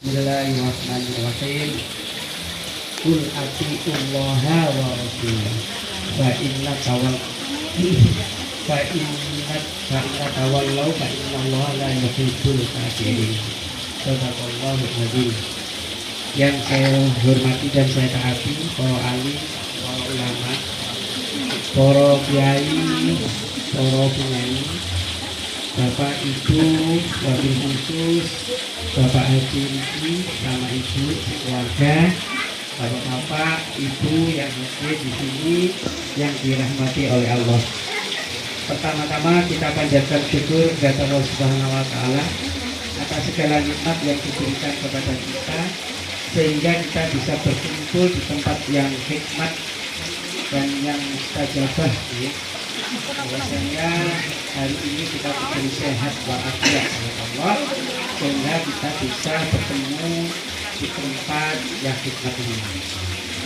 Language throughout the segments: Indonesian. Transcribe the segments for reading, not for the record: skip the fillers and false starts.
Bismillahirrahmanirrahim. Qul atiullaha wa rasulahu fa inna tawal fa inna tawallau fa innallaha la yuhibbul kafirin. Sadaqallahul azim. Yang saya hormati dan saya taati para alim, para ulama, para kiai, para penyanyi, Bapak Ibu wabil khusus, Bapak Haji Riki sama Ibu keluarga, Bapak Ibu yang hadir di sini yang dirahmati oleh Allah. Pertama-tama kita panjatkan syukur kepada Allah Subhanahu wa taala atas segala nikmat yang diberikan kepada kita sehingga kita bisa berkumpul di tempat yang hikmat dan yang mustajabah ya. Bahwasanya hari ini kita diberi sehat walafiat oleh Allah sehingga kita bisa bertemu di tempat yang hikmat ini.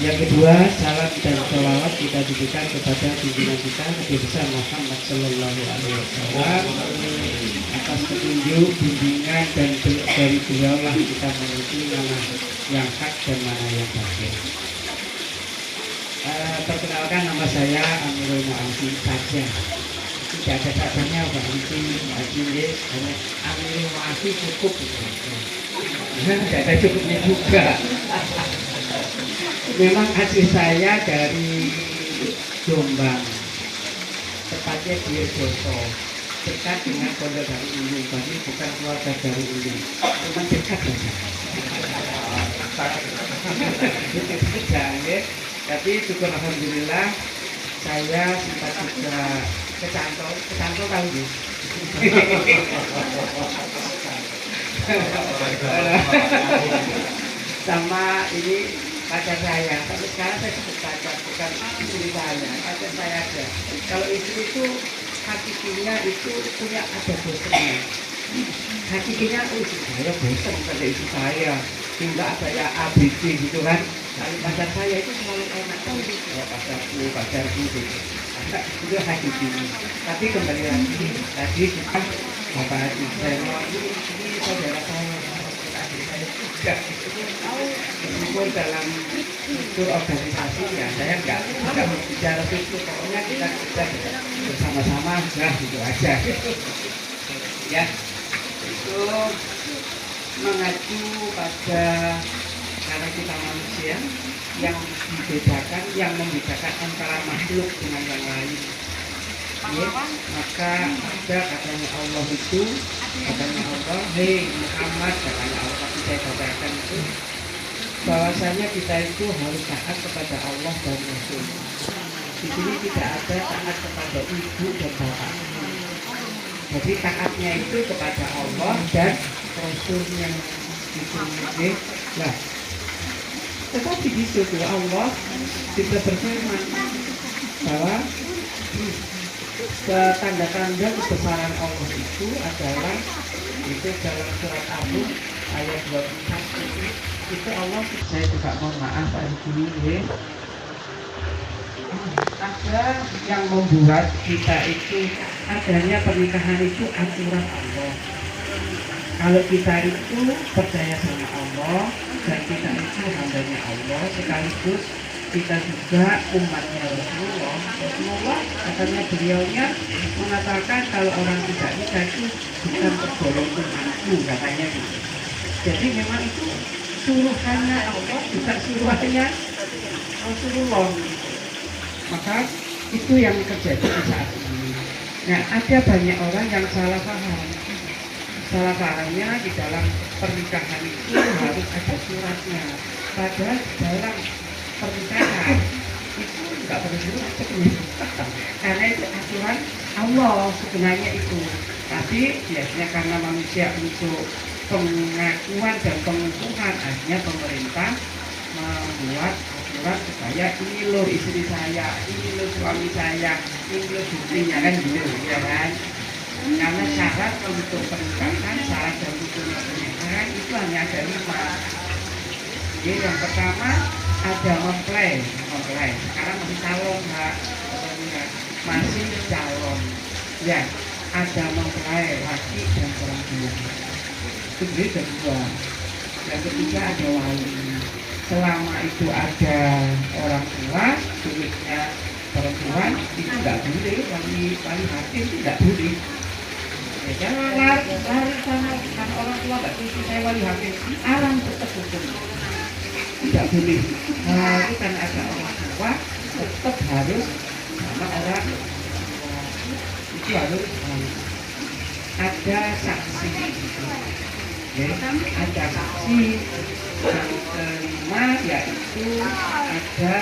Yang kedua, salam dan sholawat kita tujukan kepada pimpinan kita Nabi besar Muhammad Sallallahu Alaihi Wasallam atas petunjuk, bimbingan dan dari beliaulah kita mengerti mana yang hak dan mana yang batil. Perkenalkan, nama saya Amirul Mu'azzin saja. Tidak ada katanya Pak Mu'azzin, hanya Amirul Mu'azzin cukup. Tidak ada cukupnya juga. Memang asli saya dari Jombang, tepatnya di Joso, dekat dengan Pondok Dari Ulum. Tapi bukan keluarga Dari Ulum, cuma dekat saja. Tapi syukur alhamdulillah saya sempat juga kecantol kali ini. Sama ini pacar saya, tapi sekarang saya sebut pacar, bukan istri saya, pacar saya aja. Kalau istri itu hakikinya itu punya ada bosannya. Hakikinya istri saya bosan pada istri saya, hingga saya ABC gitu kan. Kalau pacar saya itu selalu enak tahu gitu. Oh, pacarku gitu. Itu hakikinya. Tapi kembali lagi, tadi kita Bapak Haji saya ini saudara saya. Meskipun dalam struktur organisasi ya saya nggak bicara struktur, pokoknya kita bersama-sama sudah gitu aja ya. Itu mengacu pada karena kita manusia yang membedakan antara makhluk dengan yang lain ya, maka ada katanya Allah itu, katanya Allah, hei Muhammad, katanya Allah, tapi saya bacakan itu bahwasanya kita itu harus taat kepada Allah dan Rasul. Di sini tidak ada taat kepada ibu dan bapak. Jadi taatnya itu kepada Allah dan Rasulnya di sini. Nah, tetapi di situ Allah tidak berfirman bahwa tanda-tanda kebesaran Allah itu adalah itu dalam surat Al-Rum ayat 21 itu Allah. Saya juga mohon maaf Pak Ibu, ada yang membuat kita itu adanya pernikahan itu aturan Allah. Kalau kita itu percaya sama Allah dan kita itu hambanya Allah sekaligus kita juga umatnya Rasulullah katanya beliaunya mengatakan kalau orang tidak nikah itu bukan tergolong umatku katanya gitu. Jadi memang itu suruhannya Allah juga suruhannya Rasulullah. Maka itu yang terjadi di saat ini. Nah, ada banyak orang yang salah paham. Salah pahamnya di dalam pernikahan itu harus ada suratnya. Padahal dalam pernikahan itu nggak perlu surat karena itu aturan Allah sebenarnya itu. Tapi biasanya karena manusia untuk pengakuan dan pengukuhan akhirnya pemerintah membuat aturan supaya ini loh istri saya, ini loh suami saya, ini loh istrinya kan gitu ya kan. Karena syarat untuk pernikahan, syarat dan hukumnya pernikahan itu hanya ada 5. Jadi yang pertama ada mempelai. Sekarang masih calon masih calon. Ya, ada mempelai laki dan perempuan. Itu kedua. Yang ketiga ada wali. Selama itu ada orang tua, duitnya perempuan itu nggak boleh, wali hakim itu nggak boleh. Ya, jangan lari sana karena orang tua nggak setuju saya wali hakim, alam tetap hukum tidak boleh. Nah, itu karena ada orang tua tetap harus sama orang tua. Itu harus ada saksi. Ya, ada saksi. Yang kelima yaitu ada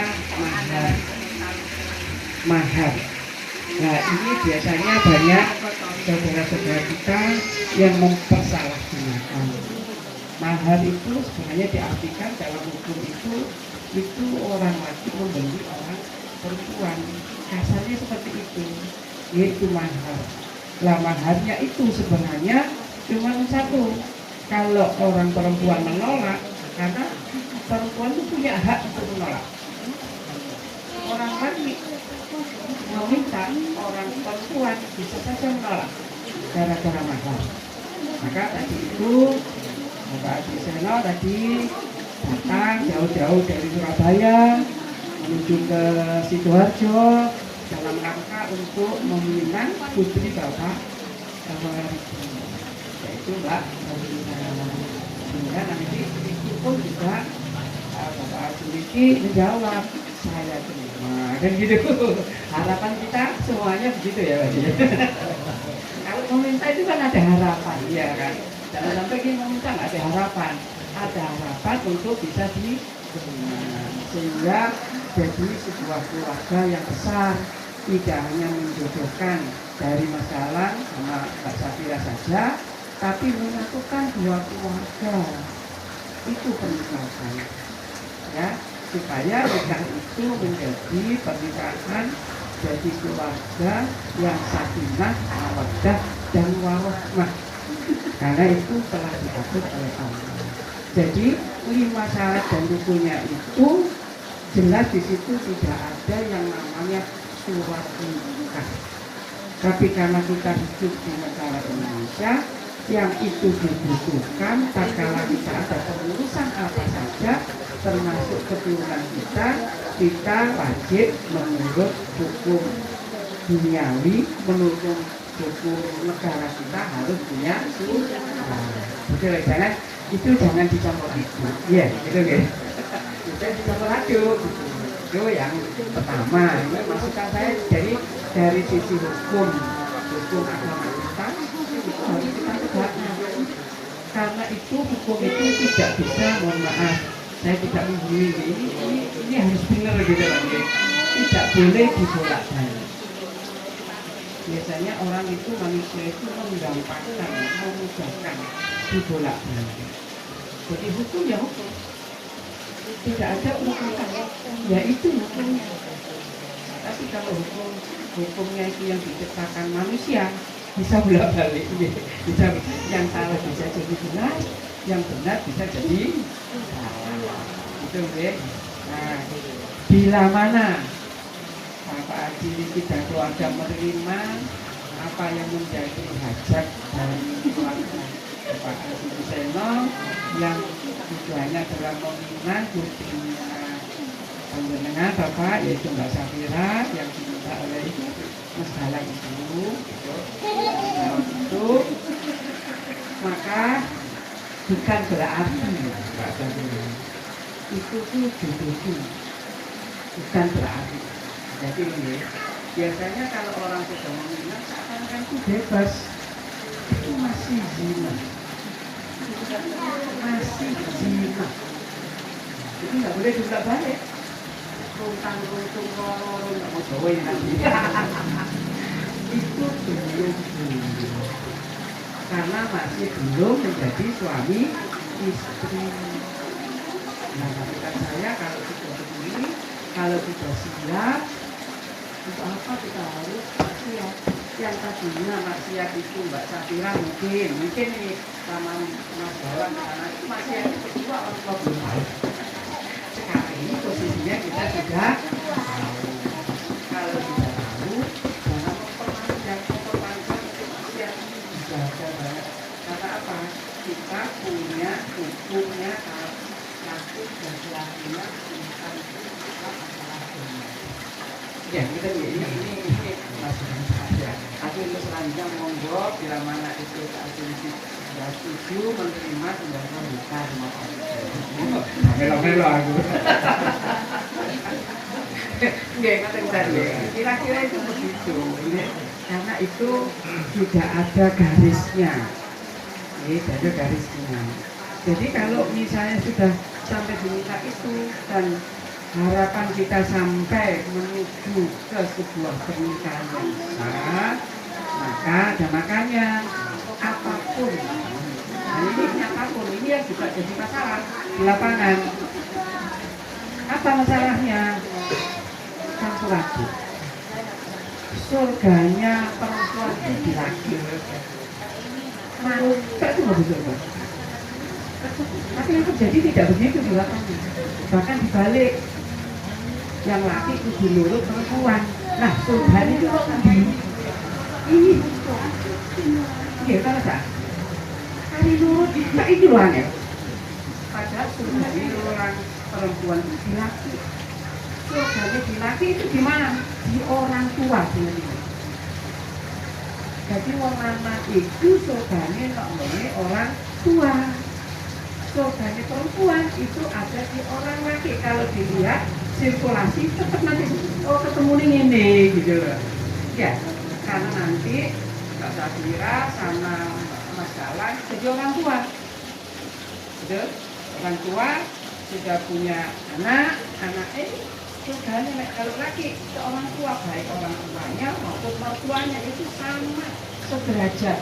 mahar. Nah, ini biasanya banyak saudara-saudara kita yang mempersalahgunakan. Mahar itu sebenarnya diartikan dalam hukum itu orang laki membeli orang perempuan. Kasarnya seperti itu, yaitu mahar. Lah maharnya itu sebenarnya cuma satu. Kalau orang perempuan menolak, karena perempuan itu punya hak untuk menolak. Orang laki meminta, orang perempuan bisa saja menolak gara-gara mahar. Maka tadi itu Bapak Haji Seno tadi datang jauh-jauh dari Surabaya menuju ke Sidoarjo dalam rangka untuk meminang putri Bapak yaitu Mbak Roslina. Sehingga nanti itu pun juga Bapak Haji Riki menjawab saya terima, kan gitu. Harapan kita semuanya begitu ya Pak. Kalau meminta itu kan ada harapan, ya kan. Jangan sampai kita meminta nggak ada harapan. Ada harapan untuk bisa diterima, sehingga jadi sebuah keluarga yang besar, tidak hanya menjodohkan dari Mas Galang sama Mbak Safira saja, tapi menyatukan dua keluarga. Itu pernikahan, ya, supaya nikah itu menjadi pernikahan jadi keluarga yang sakinah, mawaddah dan warahmah. Karena itu telah diatur oleh Allah. Jadi 5 syarat dan rukunnya itu jelas di situ tidak ada yang namanya surat nikah. Tapi karena kita hidup di negara Indonesia, yang itu dibutuhkan tatkala kita ada pengurusan apa saja, termasuk keturunan kita wajib menurut hukum duniawi, menurut hukum negara kita harus punya surat. Betul, jangan dicampur aduk. Iya, gitu ya. Jangan dicampur aduk. Itu yang pertama. Ini masukan saya dari sisi hukum agama kita itu harus kita tegakkan. Karena itu hukum itu tidak bisa, mohon maaf, saya tidak menggurui ini harus benar gitu lagi. Tidak boleh dibolak-balik. Biasanya orang itu, manusia itu menggampangkan, memudahkan dibolak-balik. Jadi hukum ya hukum, tidak ada hukum ya itu hukumnya. Tapi kalau hukumnya itu yang diciptakan manusia, bisa bolak-balik, bisa yang salah bisa jadi benar, yang benar bisa jadi salah. Itu ya. Nah, bila mana Bapak Haji Riki dan keluarga menerima apa yang menjadi hajat dari keluarga Bapak Haji Seno yang tujuannya adalah meminang putrinya panjenengan Bapak, yaitu Mbak Safira yang diminta oleh Mas Galang itu, maka bukan berarti Mbak Safira itu jodohku, bukan berarti. Jadi ini biasanya kalau orang sudah meminang seakan-akan itu bebas, itu masih zina, itu nggak boleh juga balik. Runtang-runtung loro nggak mau jauhin nanti. Itu belum, karena masih belum menjadi suami istri. Nah, katakan saya kalau sudah begini, kalau sudah siap, untuk apa kita harus maksiat? Yang tadinya maksiat itu Mbak Safira mungkin nih sama Mas Galang karena itu maksiat itu kedua orang tua belum tahu. Sekarang ini posisinya kita sudah tahu. Kalau sudah tahu, jangan memperpanjang untuk maksiat ini dijaga banget. Karena apa? Kita punya hukumnya Ya, kita ini masih saja. Tapi untuk selanjutnya monggo bila mana itu asumsi sudah setuju menerima tindakan kita semua. Melo-melo aku. Nggih, ngoten tadi. Kira-kira itu begitu. Karena itu tidak ada garisnya. Tidak ada garisnya. Jadi kalau misalnya sudah sampai diminta itu dan harapan kita sampai menuju ke sebuah pernikahan yang sah, maka ada makanya apapun. Nah ini apapun ini yang juga jadi masalah di lapangan. Apa masalahnya? Satu lagi, surganya perempuan itu di laki. Manusia itu nggak bisa. Tapi yang terjadi tidak begitu di lapangan. Bahkan dibalik, yang laki itu dilurut perempuan. Nah, surga itu kok ini iya kan sah? Hari nurut nah itu loh aneh. Padahal surga itu orang perempuan itu di laki. Surganya di laki itu di mana? Di orang tua sebenarnya. Jadi orang lanang itu surganya namanya orang tua. Surganya perempuan itu ada di orang laki. Kalau dilihat sirkulasi tetap nanti ketemu ini gitu loh. Ya, karena nanti Kak Safira sama Mas Galang jadi orang tua. Betul? Orang tua sudah punya anak surganya kalau laki ke orang tua baik orang tuanya maupun mertuanya itu sama sederajat.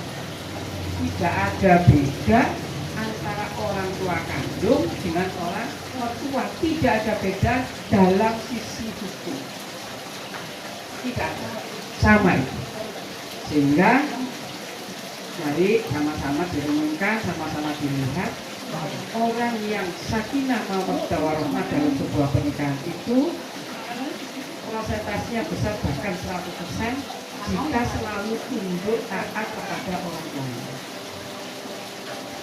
Tidak ada beda antara orang tua kandung dengan orang mertua, tidak ada beda dalam sisi hukum, tidak ada, sama itu. Sehingga mari sama-sama direnungkan, sama-sama dilihat orang yang sakinah mawaddah warahmah dalam sebuah pernikahan itu prosentasinya besar bahkan 100% jika selalu tunduk taat kepada orang lain.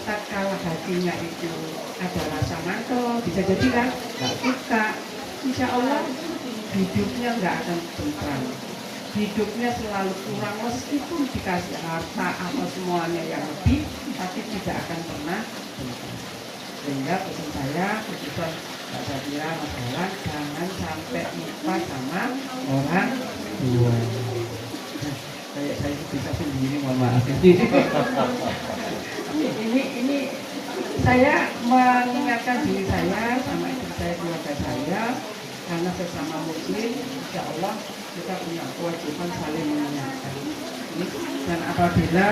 Tatkala hatinya itu ada rasa mantul, bisa jadi kan nggak suka, insya Allah hidupnya nggak akan tentram, hidupnya selalu kurang meskipun dikasih harta apa semuanya yang lebih, tapi tidak akan pernah tentram. Sehingga pesan saya, khususnya Mbak Safira, Mas Galang, jangan sampai lupa sama orang tua. Kayak saya bisa sendiri, mohon maaf. Ini saya mengingatkan diri saya sama istri saya, keluarga saya, karena sesama muslim, insya Allah kita punya kewajiban saling mengingatkan. Dan apabila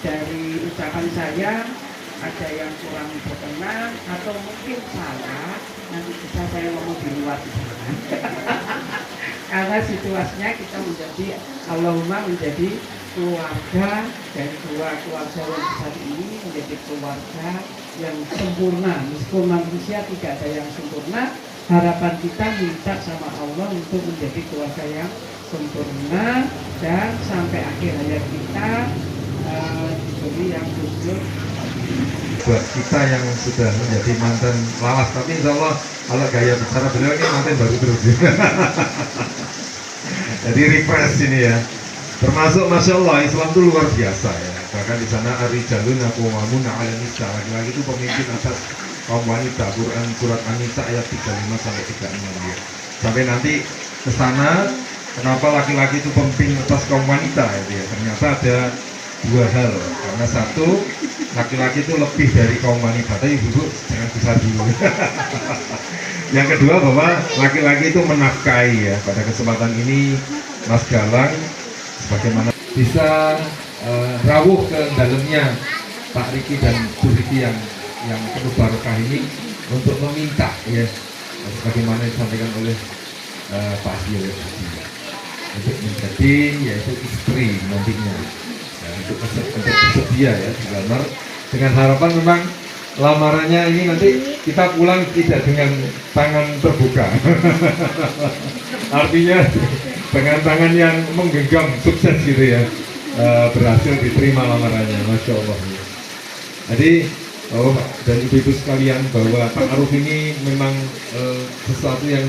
dari ucapan saya ada yang kurang berkenan atau mungkin salah, nanti bisa saya ngomong di luar di sana. Karena situasinya kita menjadi Allahumma menjadi keluarga dan dua keluarga yang besar ini menjadi keluarga yang sempurna. Meskipun manusia tidak ada yang sempurna, harapan kita minta sama Allah untuk menjadi keluarga yang sempurna dan sampai akhir hayat kita diberi yang khusus. Buat kita yang sudah menjadi mantan lawas, tapi insya Allah kalau gaya bicara beliau ini mantan baru terus. Jadi refresh ini ya. Termasuk Masya Allah Islam itu luar biasa ya. Bahkan di sana ar-rijalun aqwamuna 'alan nisa, laki-laki itu pemimpin atas kaum wanita. Quran surat An-Nisa ayat 35 sampai 36 ya. Sampai nanti ke sana kenapa laki-laki itu pemimpin atas kaum wanita ya. Ternyata ada dua hal. Karena satu, laki-laki itu lebih dari kaum wanita. Tapi ibu jangan besar dulu. Yang kedua bahwa laki-laki itu menafkahi ya. Pada kesempatan ini Mas Galang bagaimana bisa rawuh ke dalamnya Pak Riki dan Bu Riki yang penuh barokah ini untuk meminta ya sebagaimana disampaikan oleh Pak Dio untuk menjadi yaitu istri nantinya ya, untuk bersedia ya dilamar dengan harapan memang lamarannya ini nanti kita pulang tidak dengan tangan terbuka. Artinya dengan tangan yang menggenggam sukses gitu ya, berhasil diterima lamarannya, Masya Allah. Jadi dan ibu-ibu sekalian bahwa ta'aruf ini memang sesuatu yang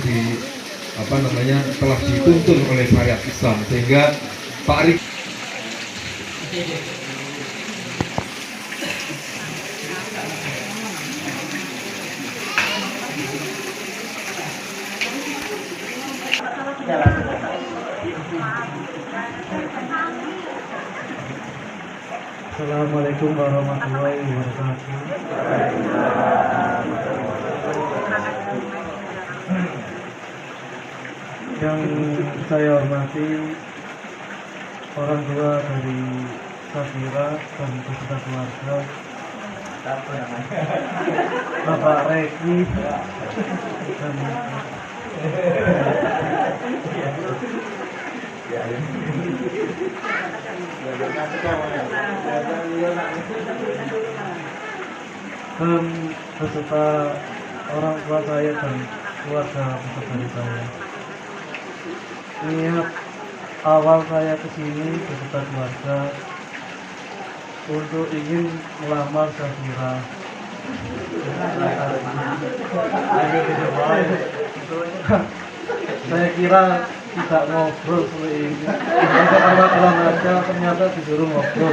telah dituntun oleh syariat Islam, sehingga ta'arif Assalamualaikum warahmatullahi wabarakatuh. Yang saya hormati orang tua dari Safira dan beserta keluarga, Bapak Reki dan beserta orang tua saya dan keluarga besar dari saya. Niat awal saya kesini beserta keluarga untuk ingin melamar Safira. Saya kira tidak ngobrol seperti ini. Saya pulang aja ternyata disuruh ngobrol.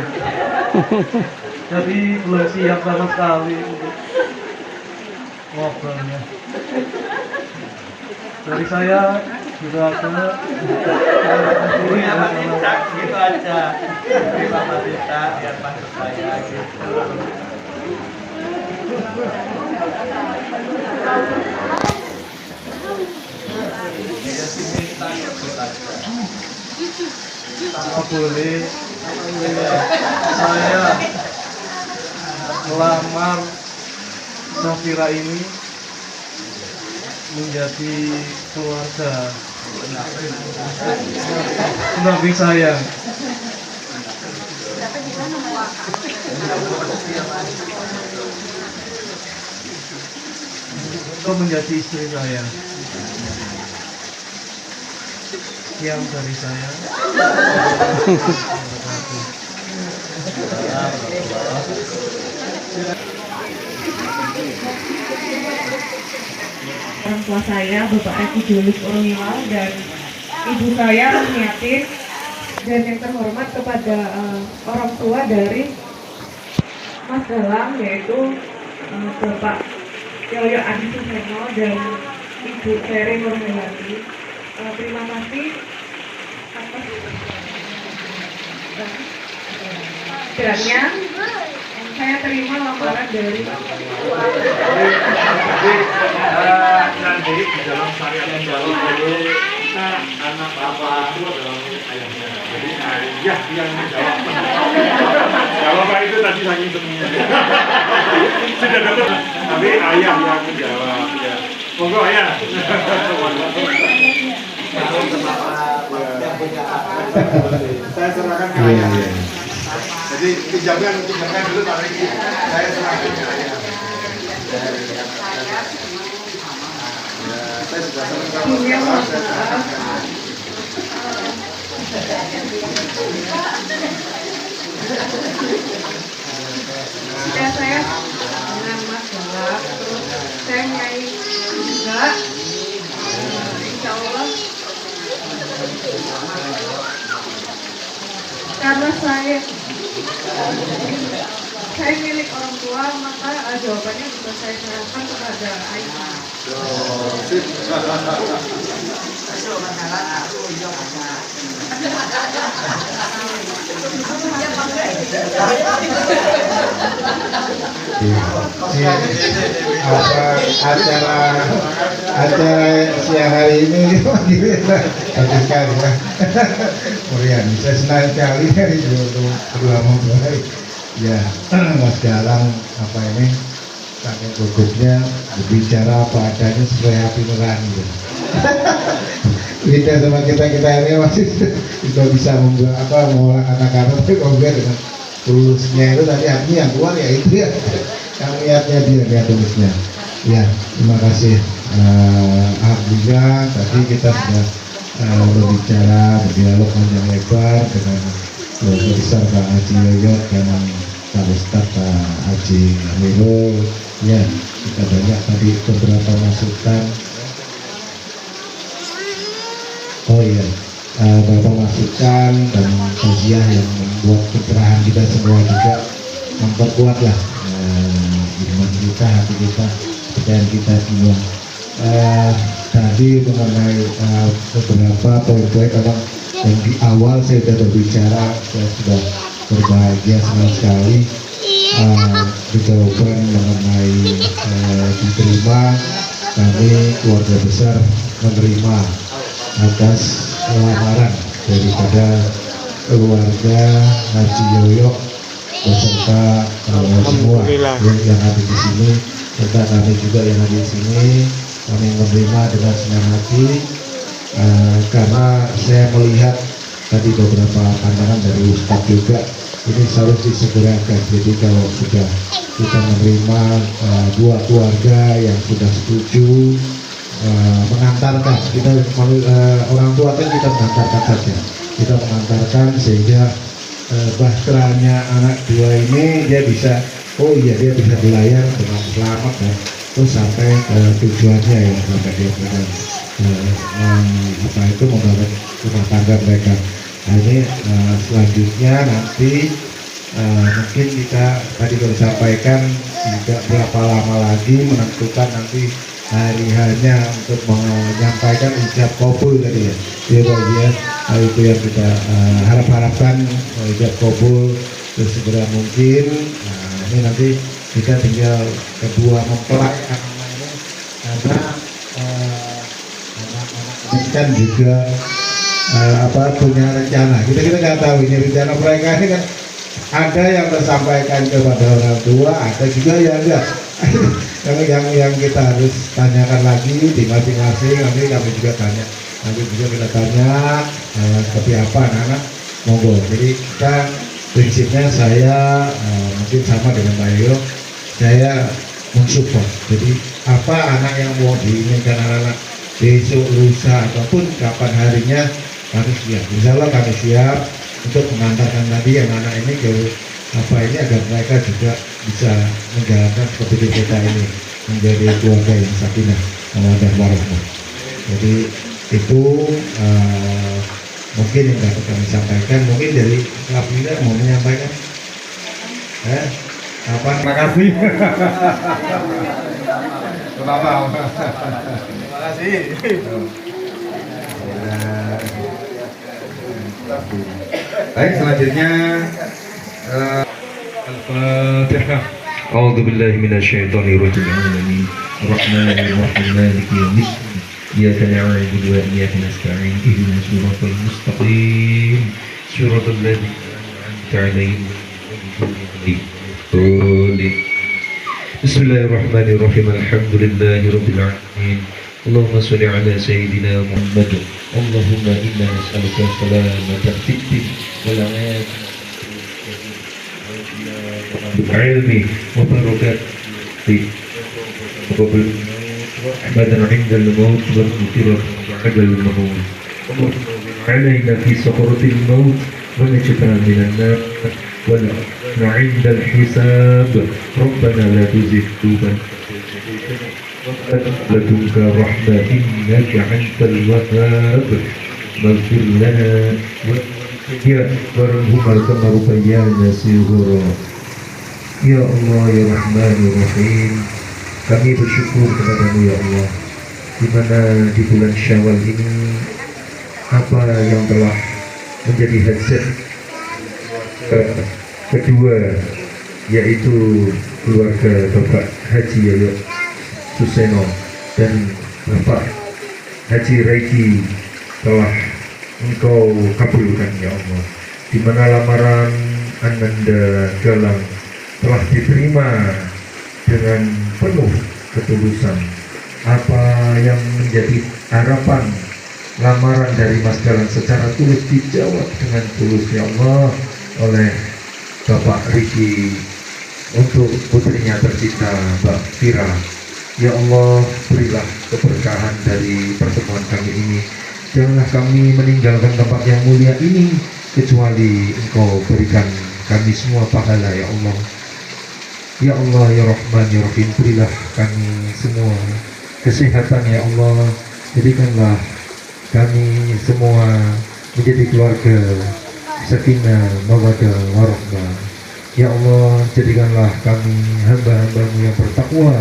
Jadi belum siap sama sekali untuk ngobrolnya. Dari saya gitu aja. Gitu aja. Terima kasih biar masuk saya gitu. Boleh saya melamar Safira ini menjadi keluarga Nabi saya. Untuk menjadi istri saya. Sekian dari saya. Orang tua saya, Bapak Eki Julius Ormimal, dan ibu saya Rohmiatin, dan yang terhormat kepada orang tua dari Mas Galang, yaitu Bapak Yoyo Adi Suherno dan Ibu Ferry Nurmelati. Terima kasih atas kiranya saya terima lamaran dari nanti di dalam syariat yang jauh dulu kita anak bapak itu adalah ayahnya, jadi ayah yang menjawab. Kalau bapak itu tadi saking semuanya sudah dapat, tapi ayah yang menjawab ya. Monggo ayah. Saya serahkan ke ayah. Jadi pinjamkan dulu Pak Riki. Saya serahkan ke ayah. Saya sudah Sudah saya dengan Mas Galang, terus saya nyanyi juga, insya Allah. Karena saya milik orang tua, maka jawabannya bisa saya serahkan kepada ayah. acara siang hari ini bagus sekali ya. Korean, saya senang sekali dari berdua mempelai. Ya, Mas Galang apa ini pakai gugupnya berbicara apa adanya sesuai hati nurani. Ya. Beda sama kita ini masih juga bisa membuat mengolah kata-kata, tapi kalau dia dengan tulusnya itu tadi artinya yang keluar ya itu ya, yang niatnya dia tulisnya. Ya, terima kasih. Alhamdulillah tadi kita sudah berbicara, berdialog panjang lebar dengan keluarga besar Pak Haji Yoyo dan Pak Ustadz, Pak Haji Amirul, ya kita banyak tadi beberapa masukan. Oh iya, beberapa masukan dan tausiah yang membuat pencerahan kita semua juga memperkuatlah iman kita, hati kita, kepercayaan kita semua. Tadi mengenai beberapa poin-poin yang di awal saya sudah berbicara, saya sudah berbahagia senang sekali jawaban mengenai diterima, kami keluarga besar menerima atas lamaran daripada keluarga Haji Yoyo beserta semua yang ada di sini, serta kami juga yang ada di sini. Kami menerima dengan senang hati karena saya melihat tadi beberapa pandangan dari Ustadz juga, ini harus disegerakan. Jadi kalau sudah kita menerima dua keluarga yang sudah setuju mengantarkan, kita orang tua kan kita mengantarkan saja, kita mengantarkan sehingga bahteranya anak dua ini dia bisa, oh iya dia bisa berlayar dengan selamat ya, terus sampai ke tujuannya ya, sampai dia dengan membangun rumah tangga mereka. Nah ini selanjutnya nanti mungkin kita tadi baru sampaikan tidak berapa lama lagi menentukan nanti hari hanya untuk menyampaikan ijab kabul tadi ya, bagian itu yang kita harapkan ijab kabul segera mungkin. Nah ini nanti kita tinggal kedua mempelai anak-anak ini, karena anak-anak ini kan juga punya rencana. Kita nggak tahu ini rencana mereka ini kan, ada yang tersampaikan kepada orang tua, ada juga yang enggak. yang kita harus tanyakan lagi di masing-masing. Nanti kami juga tanya, nanti juga kita tanya seperti apa anak-anak, monggo. Jadi kita prinsipnya saya mungkin sama dengan Pak Yoyo, saya mensupport. Jadi apa anak yang mau diinginkan anak-anak besok, lusa ataupun kapan harinya, kami siap. Insya Allah kami siap untuk mengantarkan tadi anak-anak ini ke ini agar mereka juga bisa menjalankan seperti kita ini, menjadi keluarga yang sakinah dan warahmah. Jadi itu mungkin yang dapat kami sampaikan. Mungkin dari Kapolda mau menyampaikan apa? Terima kasih. Kenapa? Terima kasih. Baik, selanjutnya Al-Fatihah. أعوذ بالله من الشيطان الرجيم الرحمن الرحيم مالك يوم الدين إياك نعبد وإياك نستعين اهدنا الصراط المستقيم صراط الذين أنعمت عليهم بسم الله الرحمن الرحيم الحمد لله رب العالمين اللهم صل على سيدنا محمد اللهم إنا نسألك سلامة في الدين والعافية بالعلم وبركاته وقبل أحمدا عند الموت والمغفرة بعد الموت اللهم علينا في سكرة الموت ونجنا من النار ونعنا عند الحساب ربنا لا تزغ قلوبنا لدنك رحمة إنك أنت الوهاب واغفر لنا وارحمنا كما ربيانا صغارا. Ya Allah, ya Rahman, ya Rahim, kami bersyukur kepadamu ya Allah, di mana di bulan Syawal ini apa yang telah menjadi hajat kedua, yaitu keluarga Bapak Haji Yoyo Suseno dan Bapak Haji Raiki telah Engkau kabulkan ya Allah, di mana lamaran Ananda Galang telah diterima dengan penuh ketulusan. Apa yang menjadi harapan lamaran dari Mas Galang secara tulus dijawab dengan tulus ya Allah oleh Bapak Riki untuk putrinya tercinta Mbak Fira. Ya Allah, berilah keberkahan dari pertemuan kami ini. Janganlah kami meninggalkan tempat yang mulia ini kecuali Engkau berikan kami semua pahala ya Allah. Ya Allah ya Rahman ya Rahim, berilah kami semua kesehatan ya Allah. Jadikanlah kami semua menjadi keluarga sakinah mawaddah warahmah. Ya Allah, jadikanlah kami hamba-hambamu yang bertakwa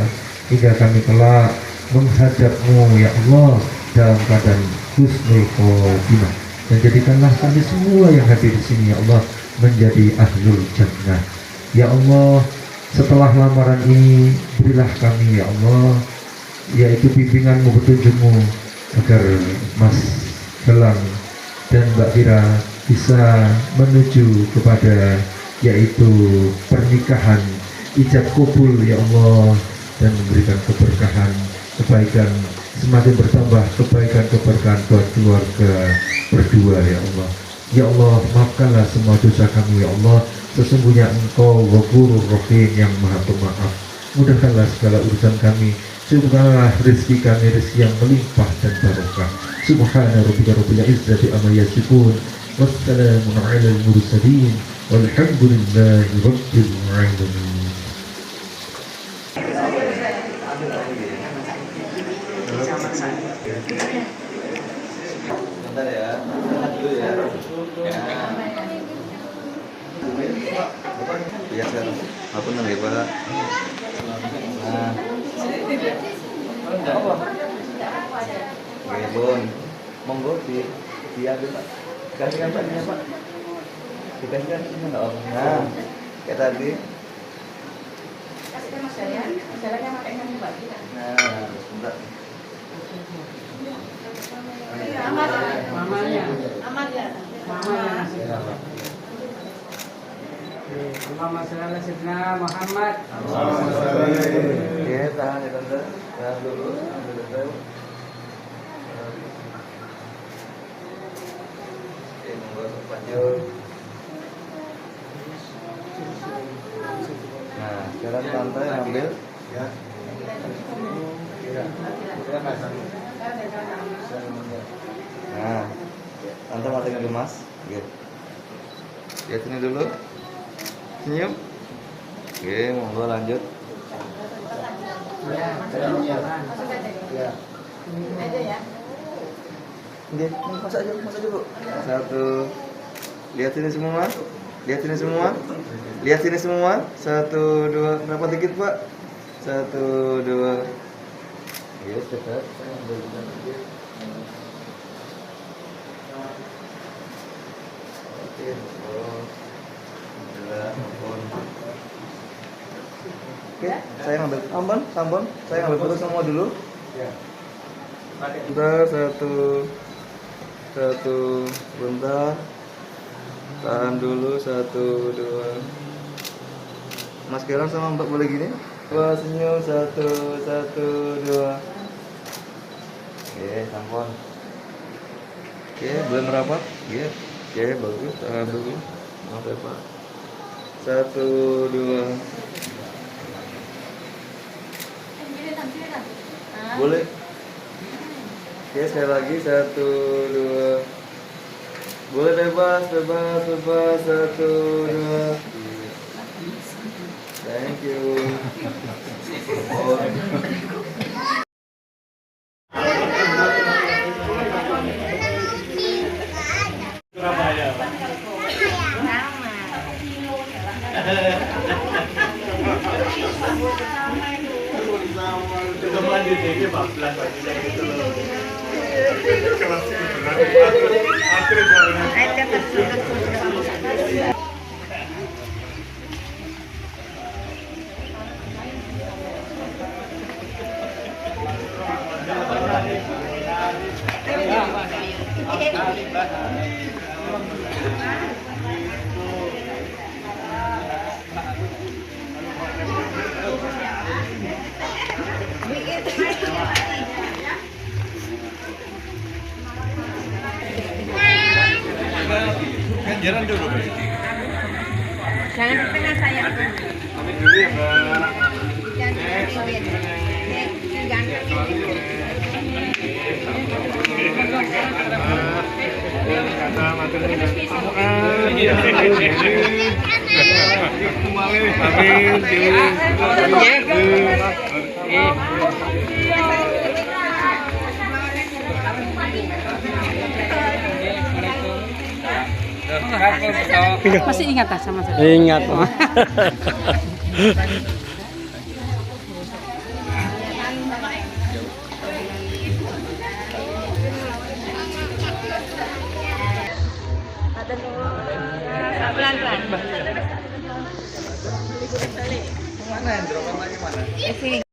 hingga kami kelak menghadapmu ya Allah dalam keadaan husnul khotimah. Dan jadikanlah kami semua yang hadir di sini ya Allah menjadi ahlul jannah. Ya Allah, setelah lamaran ini berilah kami ya Allah, yaitu bimbinganmu, petunjukmu, agar Mas Gelang dan Mbak Fira bisa menuju kepada yaitu pernikahan ijab kabul ya Allah, dan memberikan keberkahan, kebaikan, semakin bertambah kebaikan keberkahan buat keluarga berdua ya Allah. Ya Allah, maafkanlah semua dosa kami ya Allah. Sesungguhnya Engkau Ghafurur Rahim yang Maha Pemaaf. Mudahkanlah segala urusan kami. Subhanallah rezeki kami, rezeki yang melimpah dan barokah. Subhana rabbika rabbil izzati amma yasifun. Wassalamun alal mursalin. Walhamdulillahi rabbil alamin. Bentar ya, dulu ya. Ya sekarang, apa namanya Pak? Nah, oke Bon, monggo diambil Pak. Kasihkan Pak, Pak. Dikasihkan sini nggak Om? Nah, kayak tadi. Kasihkan Mas Jayan, Mas Jayan yang pakai yang Mbak Gina. Nah, sebentar. Mamanya. Aman ya. Mamanya. Muhammad sallallahu alaihi wasallam Muhammad. Oke, tahan ya tante. Tahan dulu, ambil dulu. Oke, monggo lanjut. Nah, sekarang tante ambil. Ya. Nah, tante masukin dulu Mas. Oke. Lihat sini dulu. Senyum. Oke, monggo lanjut. Ya, Ya. Aja ya. Oke, masuk aja Bu. Satu. Lihat sini semua. Lihat sini semua. Lihat sini semua. Satu, dua. Berapa dikit Pak? Satu, dua. Ya, cepat. Saya ambil dikit. Oke, oke, saya ngambil tambon, saya ngambil foto semua dulu. Bentar, satu, bentar. Tahan dulu, 1, 2. Mas Gelang sama Mbak boleh gini? Dua, senyum, 1, 2. Oke, tampon. Oke, belum rapat. Oke, bagus. Tahan dulu. Maaf ya Pak. 1, 2. Boleh. Oke, sekali lagi 1, 2. Boleh bebas. 1, 2. Thank you. Surabaya. Itu lanjut ini 14 lagi gitu loh. Kelas jalan dulu. Jangan di tengah saya. Ambil dulu ya Mbak. Kata matur nuwun. Masih ingat tak sama saya? Ingat. Pelan-pelan.